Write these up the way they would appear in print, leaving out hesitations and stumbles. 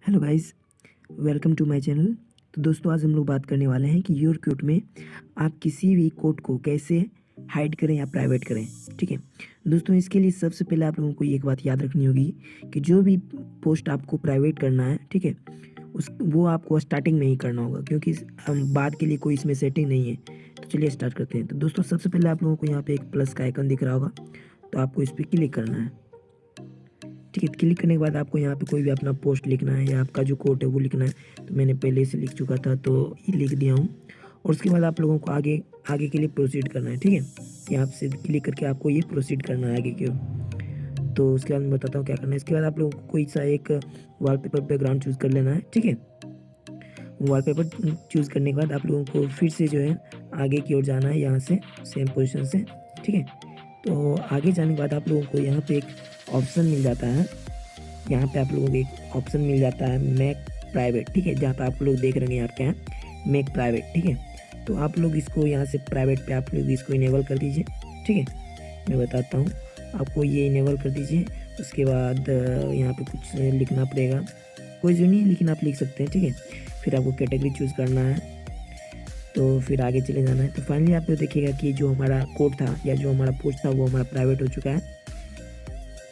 Hello guys, welcome to my channel. तो दोस्तों आज हम लोग बात करने वाले हैं कि योर क्योट में आप किसी भी कोड को कैसे हाइड करें या प्राइवेट करें। ठीक है दोस्तों, इसके लिए सबसे पहले आप लोगों को एक बात याद रखनी होगी कि जो भी पोस्ट आपको प्राइवेट करना है, ठीक है, उस वो आपको स्टार्टिंग में ही करना होगा, क्योंकि हम बाद के लिए कोई इसमें सेटिंग नहीं है। तो चलिए स्टार्ट करते हैं। तो दोस्तों सबसे पहले आप लोगों को यहाँ पे एक प्लस का आइकन दिख रहा होगा, तो आपको इस पर क्लिक करना है। ठीक है, क्लिक करने के बाद आपको यहाँ पे कोई भी अपना पोस्ट लिखना है या आपका जो कोड है वो लिखना है। तो मैंने पहले से लिख चुका था तो ये लिख दिया हूँ। और उसके बाद आप लोगों को आगे आगे के लिए प्रोसीड करना है। ठीक है, यहाँ से क्लिक करके आपको ये प्रोसीड करना है आगे की ओर। तो उसके बाद मैं बताता हूँ क्या करना है। इसके बाद आप लोगों को कोई सा एक वॉलपेपर बैकग्राउंड चूज़ कर लेना है। ठीक है, वॉलपेपर चूज़ करने के बाद आप लोगों को फिर से जो है आगे की ओर जाना है, यहाँ से सेम पोजीशन से। ठीक है, तो आगे जाने के बाद आप लोगों को यहाँ पे एक ऑप्शन मिल जाता है। यहाँ पे आप लोगों को एक ऑप्शन मिल जाता है मेक प्राइवेट। ठीक है, जहाँ पे आप लोग देख रहे हैं यहाँ पे है मेक प्राइवेट। ठीक है, तो आप लोग इसको यहाँ से प्राइवेट पे आप लोग इसको इनेबल कर दीजिए। ठीक है, मैं बताता हूँ आपको, ये इनेबल कर दीजिए। उसके बाद यहाँ पे कुछ लिखना पड़ेगा, कोई जो नहीं लेकिन आप लिख सकते हैं। ठीक है, फिर आपको कैटेगरी चूज़ करना है, तो फिर आगे चले जाना है। तो फाइनली आप लोग देखिएगा कि जो हमारा कोड था या जो हमारा पोस्ट था वो हमारा प्राइवेट हो चुका है।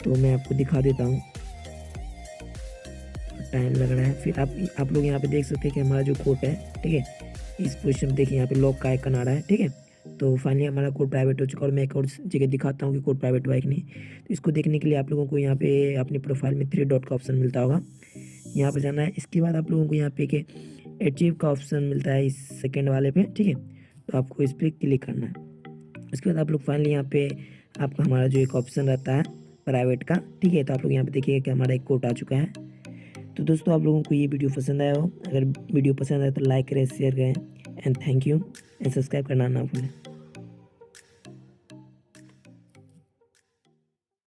तो मैं आपको दिखा देता हूँ, टाइम लग रहा है। फिर आप लोग यहाँ पे देख सकते हैं कि हमारा जो कोड है, ठीक है, इस पोजीशन में देखिए यहाँ पे लॉक का आइकन आ रहा है। ठीक है, तो फाइनली हमारा कोड प्राइवेट हो चुका है। और मैं एक और जगह दिखाता हूँ कि कोड प्राइवेट हुआ है कि नहीं। तो इसको देखने के लिए आप लोगों को यहाँ पे अपनी प्रोफाइल में 3 डॉट का ऑप्शन मिलता होगा, यहाँ पर जाना है। इसके बाद आप लोगों को यहाँ पे एक अचीव का ऑप्शन मिलता है इस सेकेंड वाले पे। ठीक है, तो आपको इस पर क्लिक करना है। उसके बाद आप लोग फाइनली यहाँ पे आपका हमारा जो एक ऑप्शन रहता है प्राइवेट का, ठीक है, तो आप लोग यहाँ पे देखिए कि हमारा एक कोड आ चुका है। तो दोस्तों आप लोगों को ये वीडियो पसंद आया हो, अगर वीडियो पसंद आए तो लाइक करें, शेयर करें, and thank you, and subscribe करना ना भूलें।